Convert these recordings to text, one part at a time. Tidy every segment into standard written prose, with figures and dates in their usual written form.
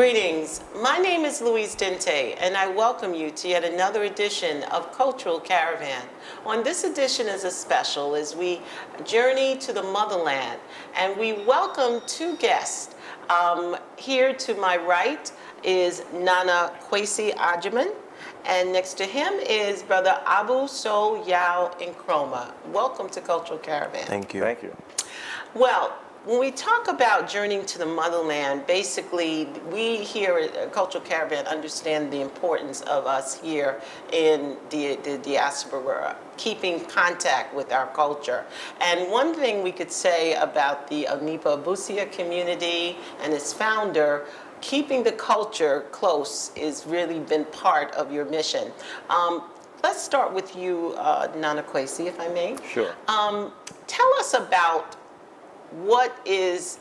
Greetings. My name is Louise Dente, and I welcome you to yet another edition of Cultural Caravan. On this edition is a special as we journey to the motherland, and we welcome two guests. Here to my right is Nana Kwesi Ajiman, and next to him is Brother Abu So Yao Nkrumah. Welcome to Cultural Caravan. Thank you. Thank you. Well, when we talk about journeying to the motherland, basically we here at Cultural Caravan understand the importance of us here in the diaspora, keeping contact with our culture. And one thing we could say about the Onipa Abusia community and its founder, keeping the culture close has really been part of your mission. Let's start with you, Nana Kwesi, if I may. Sure. Tell us about what is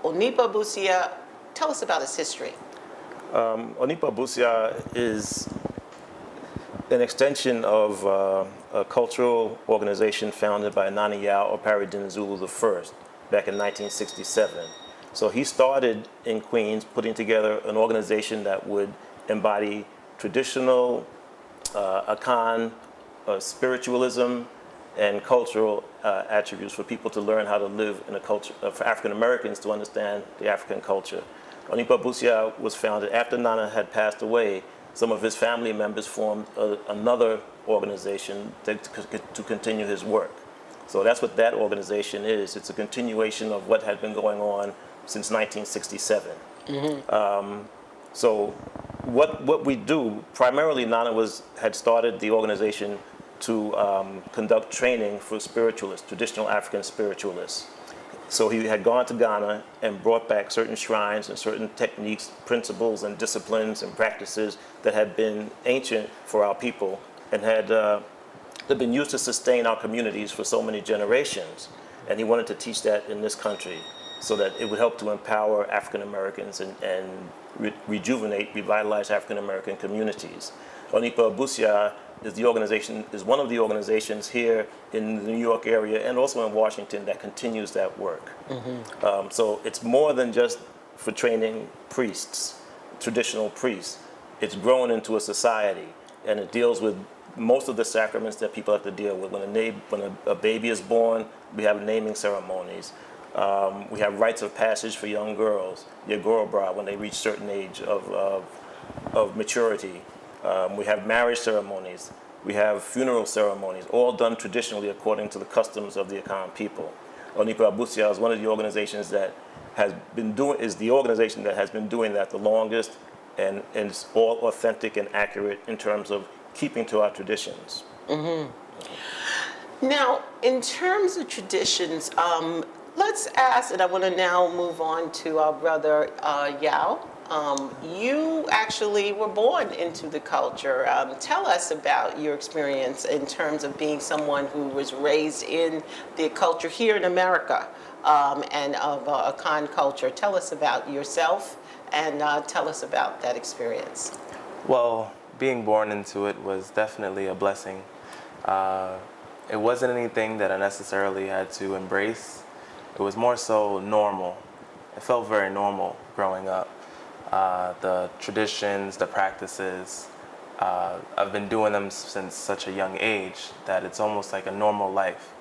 Onipa Abusia? Tell us about its history. Onipa Abusia is an extension of a cultural organization founded by Nana Yao Opare Dinizulu I back in 1967. So he started in Queens putting together an organization that would embody traditional Akan spiritualism and cultural attributes for people to learn how to live in a culture, for African Americans to understand the African culture. Onipa Abusia was founded after Nana had passed away. Some of his family members formed another organization to continue his work. So that's what that organization is. It's a continuation of what had been going on since 1967. Mm-hmm. So what we do, primarily Nana had started the organization to conduct training for spiritualists, traditional African spiritualists. So he had gone to Ghana and brought back certain shrines and certain techniques, principles and disciplines and practices that had been ancient for our people and had been used to sustain our communities for so many generations. And he wanted to teach that in this country so that it would help to empower African Americans and rejuvenate, revitalize African American communities. Onipa Abusia is one of the organizations here in the New York area and also in Washington that continues that work. Mm-hmm. So it's more than just for training priests, traditional priests. It's grown into a society, and it deals with most of the sacraments that people have to deal with. When a baby is born, we have naming ceremonies. We have rites of passage for young girls, Yagorobra, when they reach certain age of maturity. We have marriage ceremonies, we have funeral ceremonies, all done traditionally according to the customs of the Akan people. Onipa Abusia is one of the organizations that has been doing that the longest, and it's all authentic and accurate in terms of keeping to our traditions. Mm-hmm. Now, in terms of traditions, let's ask, and I want to now move on to our brother Yao. You actually were born into the culture. Tell us about your experience in terms of being someone who was raised in the culture here in America and of Akan culture. Tell us about yourself and tell us about that experience. Well, being born into it was definitely a blessing. It wasn't anything that I necessarily had to embrace. It was more so normal. It felt very normal growing up. The traditions, the practices, I've been doing them since such a young age that it's almost like a normal life.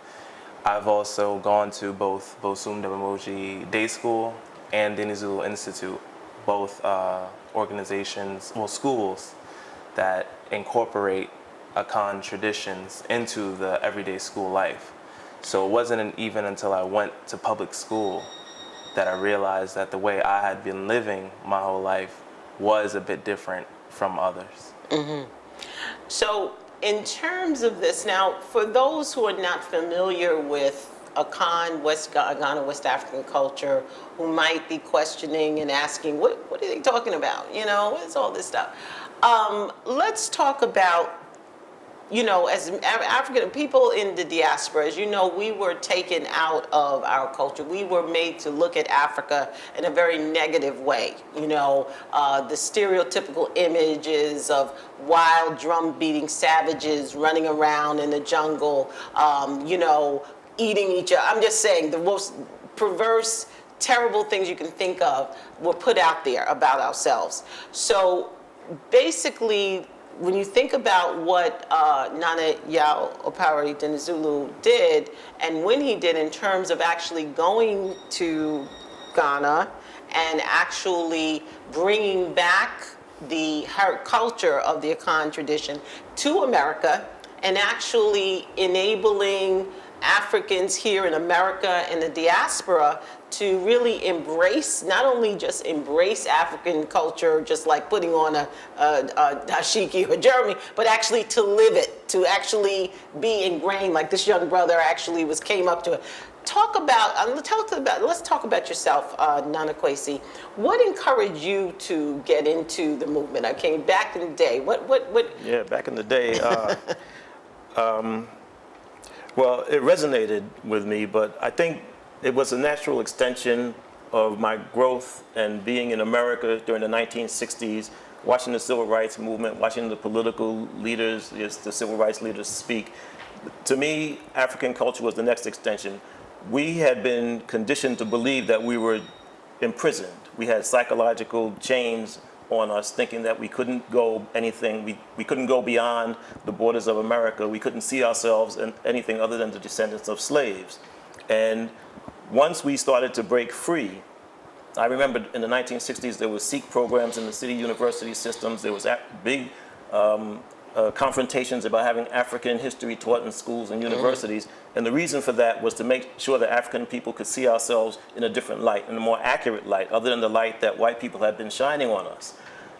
I've also gone to both Bosum Demoji Day School and Dinizulu Institute, both organizations, schools that incorporate Akan traditions into the everyday school life. So it wasn't even until I went to public school that I realized that the way I had been living my whole life was a bit different from others. Mm-hmm. So in terms of this, now, for those who are not familiar with Akan, Ghana, West African culture, who might be questioning and asking, what are they talking about? You know, what's all this stuff? Let's talk about, you know, as African people in the diaspora, as you know, we were taken out of our culture. We were made to look at Africa in a very negative way. You know, the stereotypical images of wild drum beating savages running around in the jungle, you know, eating each other. I'm just saying the most perverse terrible things you can think of were put out there about ourselves. So basically, when you think about what Nana Yao Opare Dinizulu did, and when he did in terms of actually going to Ghana and actually bringing back her culture of the Akan tradition to America, and actually enabling Africans here in America and the diaspora to really embrace, not only just embrace African culture, just like putting on a dashiki or Jeremy, but actually to live it, to actually be ingrained, like this young brother actually came up to it. Let's talk about yourself, Nana Kwesi. What encouraged you to get into the movement? I came back in the day. What? Yeah, back in the day, well, it resonated with me, but I think it was a natural extension of my growth and being in America during the 1960s, watching the civil rights movement, watching the political leaders, the civil rights leaders speak. To me, African culture was the next extension. We had been conditioned to believe that we were imprisoned. We had psychological chains on us, thinking that we couldn't go anything, we couldn't go beyond the borders of America. We couldn't see ourselves in anything other than the descendants of slaves. And once we started to break free, I remember in the 1960s there were Sikh programs in the city university systems. There was big confrontations about having African history taught in schools and universities. And the reason for that was to make sure that African people could see ourselves in a different light, in a more accurate light, other than the light that white people had been shining on us.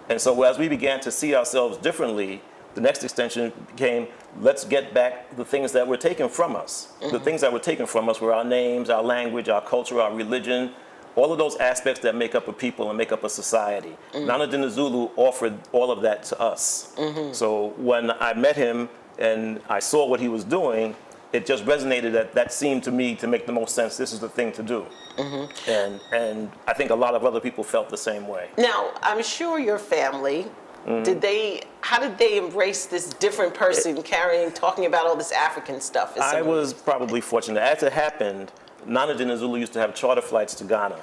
And so as we began to see ourselves differently, the next extension became, let's get back the things that were taken from us. The things that were taken from us were our names, our language, our culture, our religion, all of those aspects that make up a people and make up a society. Nana Dinizulu offered all of that to us. So when I met him and I saw what he was doing, it just resonated that seemed to me to make the most sense. This is the thing to do. And I think a lot of other people felt the same way. Now, I'm sure your family, how did they embrace this different person talking about all this African stuff? I was probably fortunate. As it happened, Nana Dinizulu used to have charter flights to Ghana.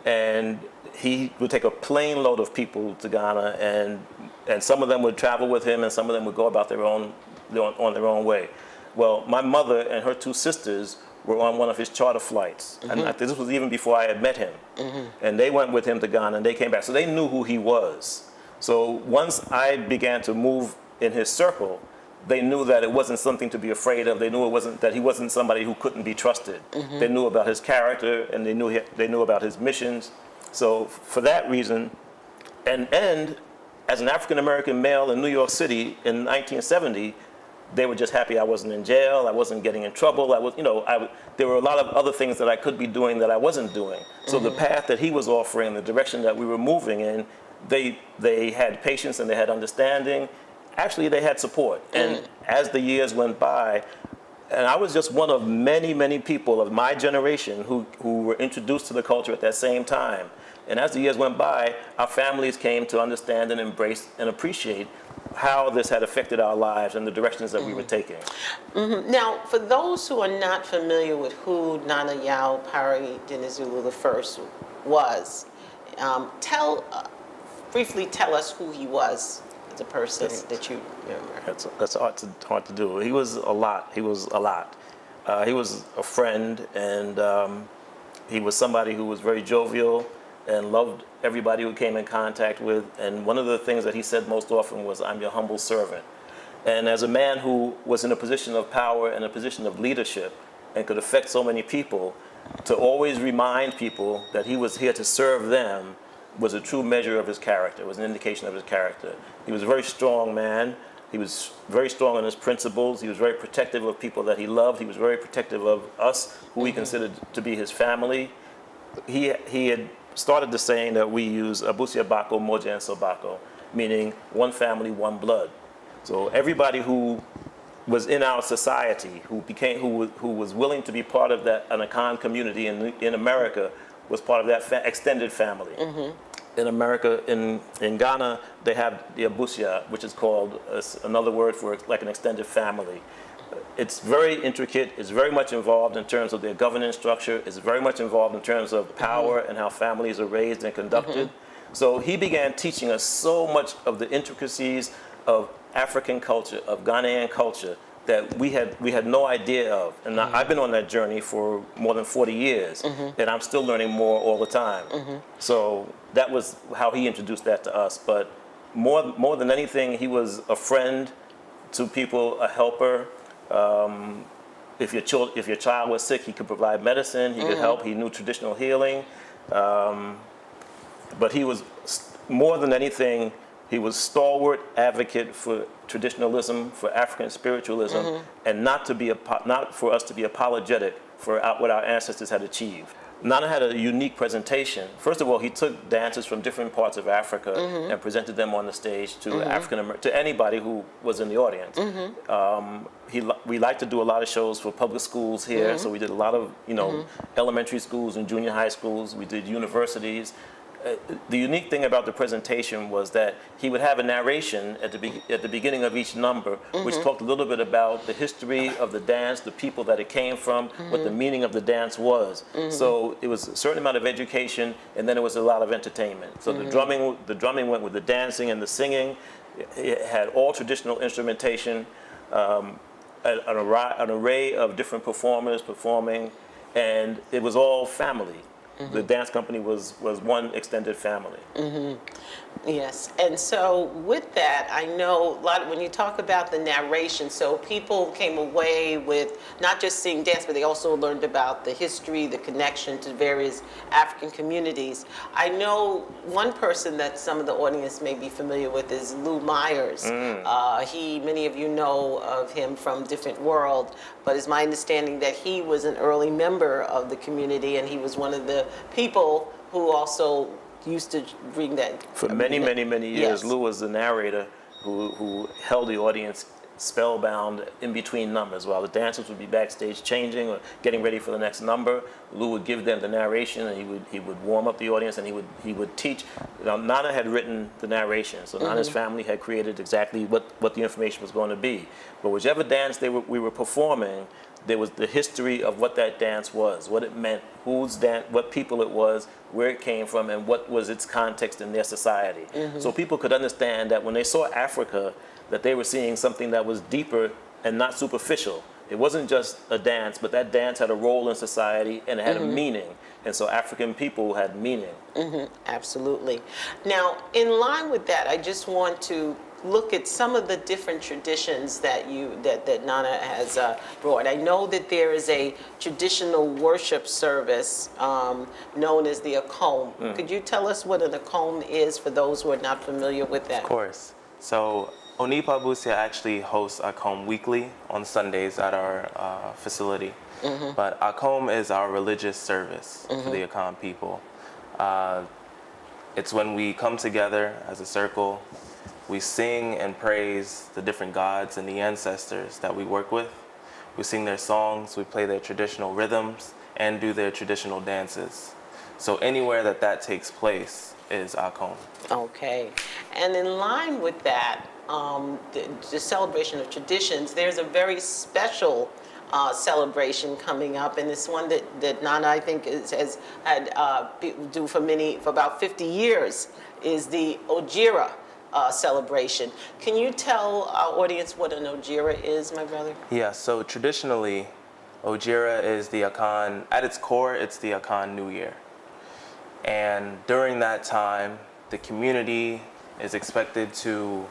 And he would take a plane load of people to Ghana, and some of them would travel with him, and some of them would go about on their own way. Well, my mother and her two sisters were on one of his charter flights. And this was even before I had met him. And they went with him to Ghana, and they came back. So they knew who he was. So once I began to move in his circle, they knew that it wasn't something to be afraid of. They knew that he wasn't somebody who couldn't be trusted. They knew about his character, and they knew about his missions. So for that reason, and as an African-American male in New York City in 1970, they were just happy I wasn't in jail, I wasn't getting in trouble. There were a lot of other things that I could be doing that I wasn't doing. So the path that he was offering, the direction that we were moving in, they had patience and they had understanding. Actually, they had support. And as the years went by, and I was just one of many, many people of my generation who were introduced to the culture at that same time. And as the years went by, our families came to understand and embrace and appreciate how this had affected our lives and the directions that we were taking. Now, for those who are not familiar with who Nana Yao Opare Dinizulu I was, briefly tell us who he was as a person that you remember. That's hard to do. He was a lot. He was a friend, and he was somebody who was very jovial and loved everybody who came in contact with. And one of the things that he said most often was, "I'm your humble servant." And as a man who was in a position of power and a position of leadership and could affect so many people, to always remind people that he was here to serve them was a true measure of his character, was an indication of his character. He was a very strong man. He was very strong in his principles. He was very protective of people that he loved. He was very protective of us, who he considered to be his family. He had started the saying that we use, Abusia Bako, Moja and Sobako, meaning one family, one blood. So everybody who was in our society, who was willing to be part of that an Akan community in America, was part of that extended family. In America, in Ghana, they have the Abusia, which is called another word for like an extended family. It's very intricate. It's very much involved in terms of their governance structure. It's very much involved in terms of power and how families are raised and conducted. So he began teaching us so much of the intricacies of African culture, of Ghanaian culture, that we had no idea of. And I've been on that journey for more than 40 years, and I'm still learning more all the time. So that was how he introduced that to us. But more than anything, he was a friend to people, a helper. If your child was sick, he could provide medicine. He could help. He knew traditional healing. But he was, more than anything, he was stalwart advocate for traditionalism, for African spiritualism, and not for us to be apologetic for what our ancestors had achieved. Nana had a unique presentation. First of all, he took dancers from different parts of Africa and presented them on the stage to to anybody who was in the audience. We like to do a lot of shows for public schools here, so we did a lot of elementary schools and junior high schools. We did universities. The unique thing about the presentation was that he would have a narration at the beginning of each number, which talked a little bit about the history of the dance, the people that it came from, what the meaning of the dance was. So it was a certain amount of education, and then it was a lot of entertainment. So the drumming went with the dancing and the singing. It had all traditional instrumentation, an array of different performers performing, and it was all family. The dance company was one extended family. Yes, and so with that, I know when you talk about the narration, so people came away with not just seeing dance, but they also learned about the history, the connection to various African communities. I know one person that some of the audience may be familiar with is Lou Myers. Many of you know of him from Different World, but it's my understanding that he was an early member of the community, and he was one of the people who also used to bring that. For many years, yes. Lou was the narrator who held the audience spellbound in between numbers. While the dancers would be backstage changing or getting ready for the next number, Lou would give them the narration, and he would warm up the audience, and he would teach. Now, Nana had written the narration, so Nana's family had created exactly what the information was going to be. But whichever dance we were performing, there was the history of what that dance was, what it meant, whose dance, what people it was, where it came from, and what was its context in their society. So people could understand that when they saw Africa, that they were seeing something that was deeper and not superficial. It wasn't just a dance, but that dance had a role in society and it had a meaning. And so African people had meaning. Absolutely. Now, in line with that, I just want to look at some of the different traditions that Nana has brought. I know that there is a traditional worship service known as the Akom. Could you tell us what an Akom is for those who are not familiar with that? Of course. So Onipa Abusia actually hosts Akom weekly on Sundays at our facility. But Akom is our religious service for the Akom people. It's when we come together as a circle. We sing and praise the different gods and the ancestors that we work with. We sing their songs, we play their traditional rhythms, and do their traditional dances. So anywhere that takes place is Akom. Okay. And in line with that, the celebration of traditions, there's a very special celebration coming up, and it's one that Nana, I think, has had do for about 50 years, is the Ohjira celebration. Can you tell our audience what an Ohjira is, my brother? Yeah, so traditionally, Ohjira is the Akan, at its core, it's the Akan New Year. And during that time, the community is expected to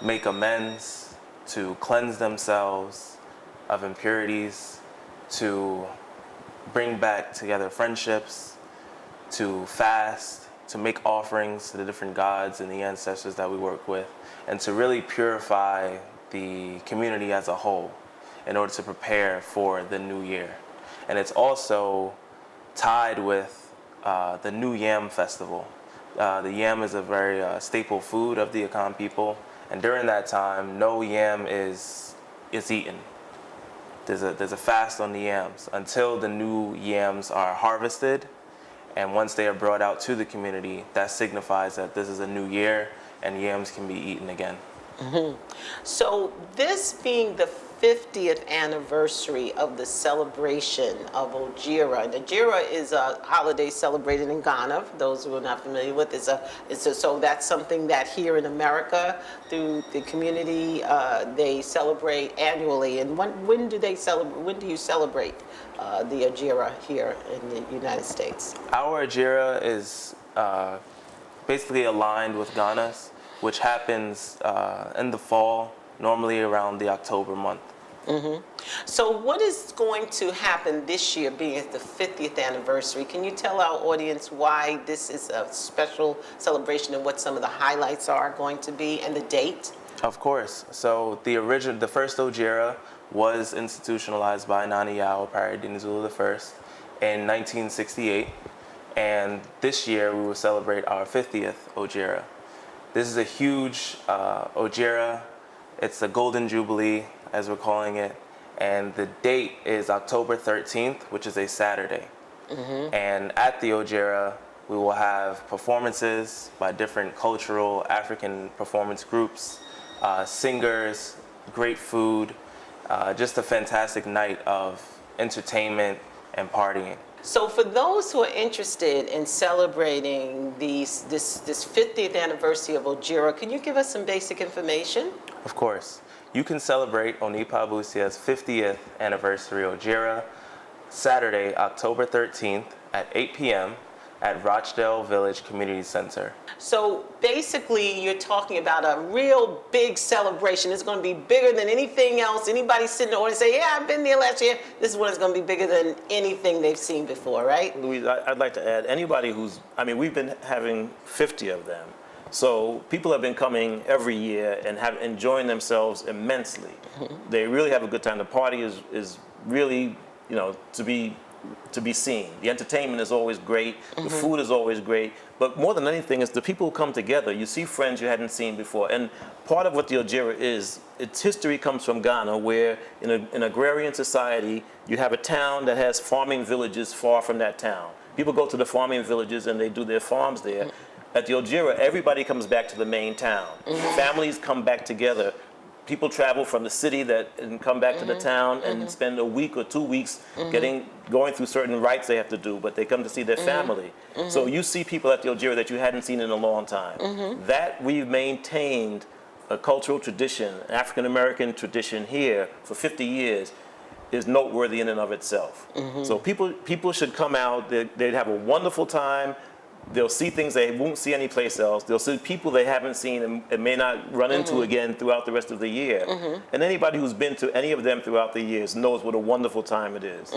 make amends, to cleanse themselves of impurities, to bring back together friendships, to fast, to make offerings to the different gods and the ancestors that we work with, and to really purify the community as a whole in order to prepare for the new year. And it's also tied with the New Yam Festival. The yam is a very staple food of the Akan people, and during that time, no yam is eaten. There's a fast on the yams until the new yams are harvested. And once they are brought out to the community, that signifies that this is a new year and yams can be eaten again. So this being the 50th anniversary of the celebration of Ohjira. And Ohjira is a holiday celebrated in Ghana. For those who are not familiar with, so that's something that here in America, through the community, they celebrate annually. And when do they celebrate? When do you celebrate the Ohjira here in the United States? Our Ohjira is basically aligned with Ghana's, which happens in the fall, normally around the October month. So what is going to happen this year, being at the 50th anniversary? Can you tell our audience why this is a special celebration and what some of the highlights are going to be and the date? Of course. So the first Ohjira was institutionalized by Yao Opare Dinizulu in 1968. And this year we will celebrate our 50th Ohjira. This is a huge Ohjira. It's a Golden Jubilee, as we're calling it. And the date is October 13th, which is a Saturday. And at the Ohjira, we will have performances by different cultural African performance groups, singers, great food, just a fantastic night of entertainment and partying. So for those who are interested in celebrating this 50th anniversary of Ohjira, can you give us some basic information? Of course. You can celebrate Onipa Abusia's 50th anniversary Ohjira Saturday, October 13th at 8 p.m. at Rochdale Village Community Center. So basically, you're talking about a real big celebration. It's going to be bigger than anything else. Anybody sitting there and say, yeah, I've been there last year. This one is going to be bigger than anything they've seen before, right? Louise, I'd like to add, anybody we've been having 50 of them. So people have been coming every year and have enjoying themselves immensely. They really have a good time. The party is really, to be seen. The entertainment is always great. The food is always great. But more than anything, is the people who come together. You see friends you hadn't seen before. And part of what the Ohjira is, its history comes from Ghana, where in an agrarian society, you have a town that has farming villages far from that town. People go to the farming villages and they do their farms there. At the Ohjira, everybody comes back to the main town. Families come back together. People travel from the city and come back to the town and spend a week or 2 weeks going through certain rites they have to do, but they come to see their family. So you see people at the Ohjira that you hadn't seen in a long time. That we've maintained a cultural tradition, African-American tradition here for 50 years is noteworthy in and of itself. So people should come out, they'd have a wonderful time. They'll see things they won't see anyplace else. They'll see people they haven't seen and may not run into again throughout the rest of the year. And anybody who's been to any of them throughout the years knows what a wonderful time it is.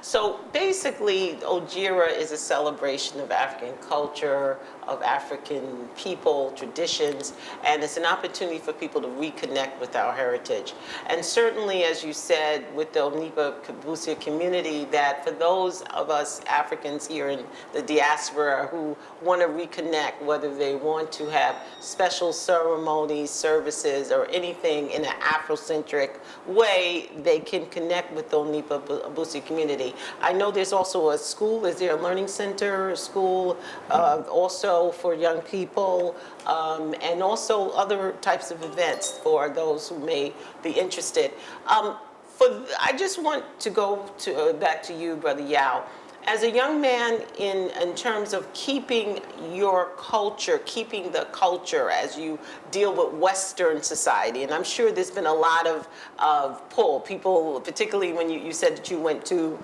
So basically, Ohjira is a celebration of African culture, of African people, traditions, and it's an opportunity for people to reconnect with our heritage. And certainly, as you said, with the Onipa Abusia community, that for those of us Africans here in the diaspora who want to reconnect, whether they want to have special ceremonies, services, or anything in an Afrocentric way, they can connect with the Onipa Abusia community. I know there's also a school. Is there a learning center, a school, also for young people, and also other types of events for those who may be interested. I just want to go back to you, Brother Yao. As a young man, in terms of keeping your culture, keeping the culture as you deal with Western society, and I'm sure there's been a lot of pull. People, particularly when you said that you went to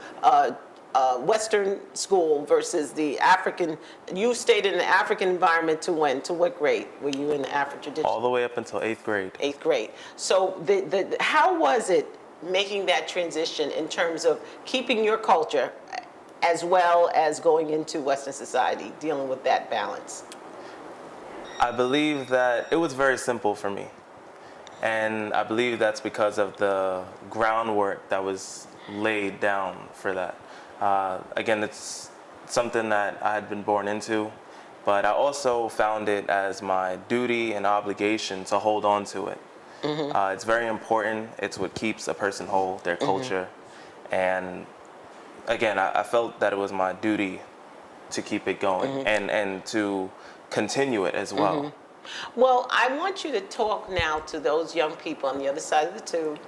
Western school versus the African, you stayed in an African environment to when? To what grade were you in the African tradition? All the way up until 8th grade. 8th grade. So how was it making that transition in terms of keeping your culture as well as going into Western society, dealing with that balance? I believe that it was very simple for me. And I believe that's because of the groundwork that was laid down for that. Again, it's something that I had been born into, but I also found it as my duty and obligation to hold on to it. It's very important. It's what keeps a person whole, their culture. And again, I felt that it was my duty to keep it going and to continue it as well. Well, I want you to talk now to those young people on the other side of the tube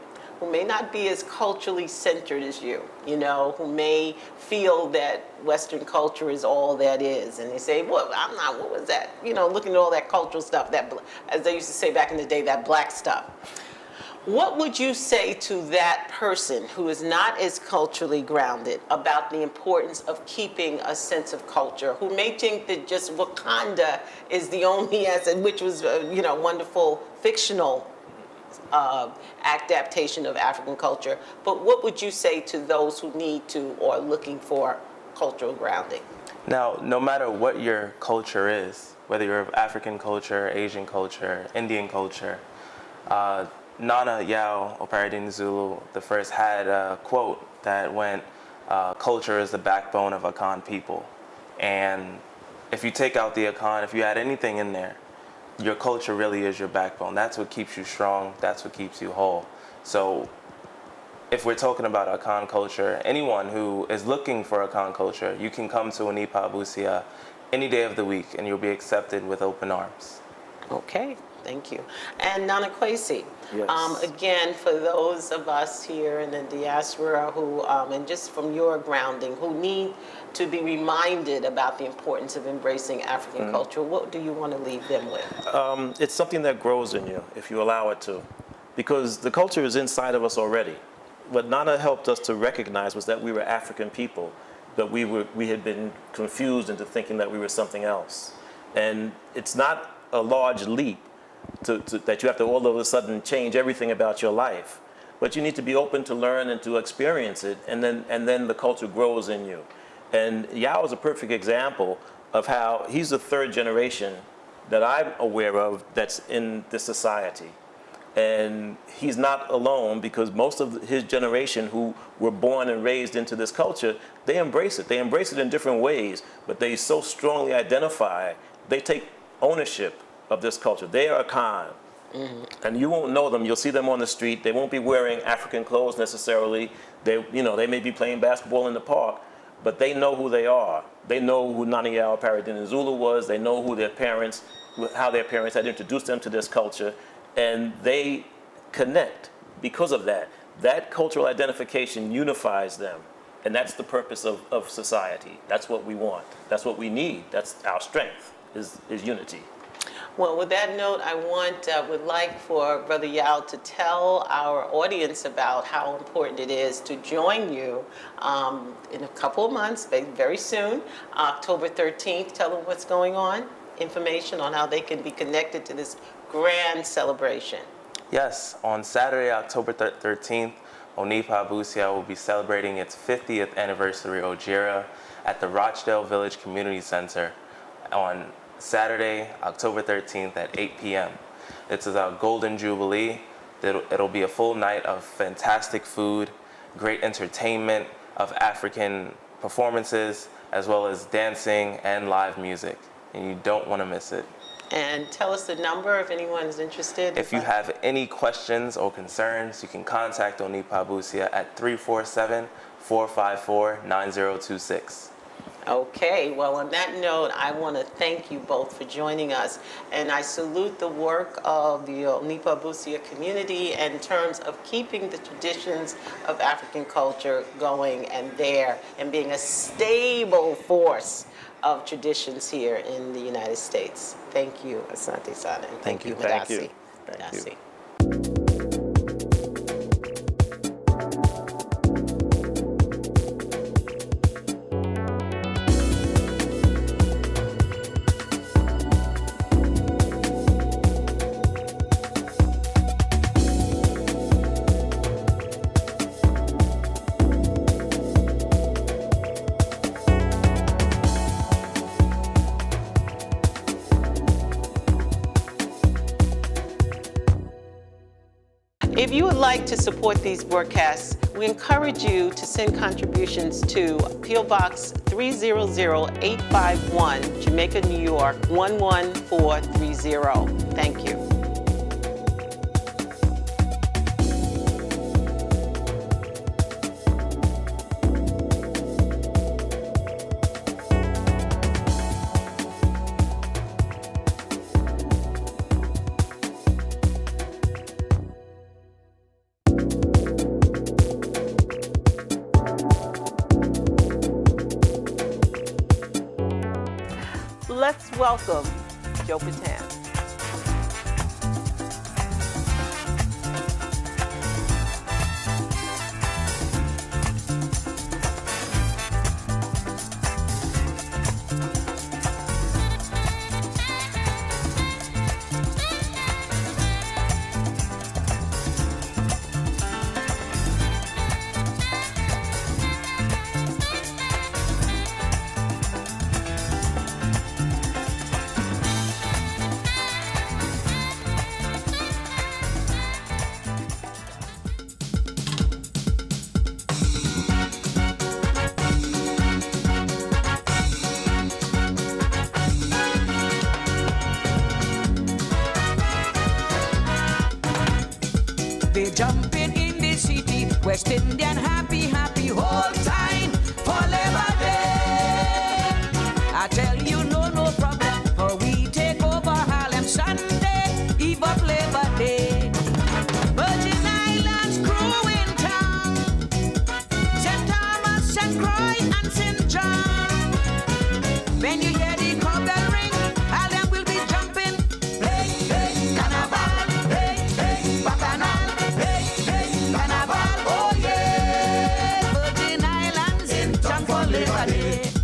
who may not be as culturally centered as you know, who may feel that Western culture is all that is. And they say, well, I'm not, what was that? You know, looking at all that cultural stuff, that, as they used to say back in the day, that black stuff. What would you say to that person who is not as culturally grounded about the importance of keeping a sense of culture, who may think that just Wakanda is the only asset, which was, you know, wonderful fictional adaptation of African culture, but what would you say to those who need to or are looking for cultural grounding? Now, no matter what your culture is, whether you're of African culture, Asian culture, Indian culture, Nana Yao Opare Dinizulu the first had a quote that went, culture is the backbone of Akan people. And if you take out the Akan, if you add anything in there, your culture really is your backbone. That's what keeps you strong. That's what keeps you whole. So if we're talking about Akan culture, anyone who is looking for Akan culture, you can come to Onipa Abusia any day of the week and you'll be accepted with open arms. Okay, thank you. And Nana Kwesi, Yes. again, for those of us here in the diaspora who, and just from your grounding, who need to be reminded about the importance of embracing African culture, what do you want to leave them with? It's something that grows in you if you allow it to, because the culture is inside of us already. What Nana helped us to recognize was that we were African people, but we had been confused into thinking that we were something else. And it's not a large leap that you have to all of a sudden change everything about your life, but you need to be open to learn and to experience it, and then the culture grows in you. And Yao is a perfect example of how he's the third generation that I'm aware of that's in this society. And he's not alone, because most of his generation who were born and raised into this culture, they embrace it. They embrace it in different ways, but they so strongly identify, they take ownership of this culture. They are Akan. And you won't know them. You'll see them on the street. They won't be wearing African clothes necessarily. They may be playing basketball in the park, but they know who they are. They know who Nana Yao Opare Dinizulu was. They know who their parents, how their parents had introduced them to this culture, and they connect because of that. That cultural identification unifies them, and that's the purpose of society. That's what we want. That's what we need. That's our strength, is unity. Well, with that note, I would like for Brother Yao to tell our audience about how important it is to join you in a couple of months, very soon, October 13th. Tell them what's going on, information on how they can be connected to this grand celebration. Yes, on Saturday, October 13th, Onipa Abusia will be celebrating its 50th anniversary Ohjira at the Rochdale Village Community Center on Saturday, October 13th at 8 p.m. It's a golden jubilee. It'll be a full night of fantastic food, great entertainment of African performances, as well as dancing and live music. And you don't want to miss it. And tell us the number if anyone is interested. If you have any questions or concerns, you can contact Onipa Abusia at 347-454-9026. Okay, well, on that note, I want to thank you both for joining us, and I salute the work of the Onipa Abusia community in terms of keeping the traditions of African culture going and there, and being a stable force of traditions here in the United States. Thank you, Asante Sana, and thank you, Thank you. Madasi. Thank you. Madasi. If you would like to support these broadcasts, we encourage you to send contributions to P.O. Box 300851, Jamaica, New York 11430. Thank you. Let's welcome Joe Patan. They jumping in the city, West Indian happy, happy whole time for Labor Day. I tell you, no problem, for we take over Harlem Sunday, eve of Labor Day. Virgin Islands crew in town, St. Thomas, St. Croix, and St. John. When you hear the cowbell ring, Harlem will be jumping. Hey, hey, Carnival, hey, hey, Bacchanal. Carnival, oh yeah, Virgin Islands in town for Labor Day.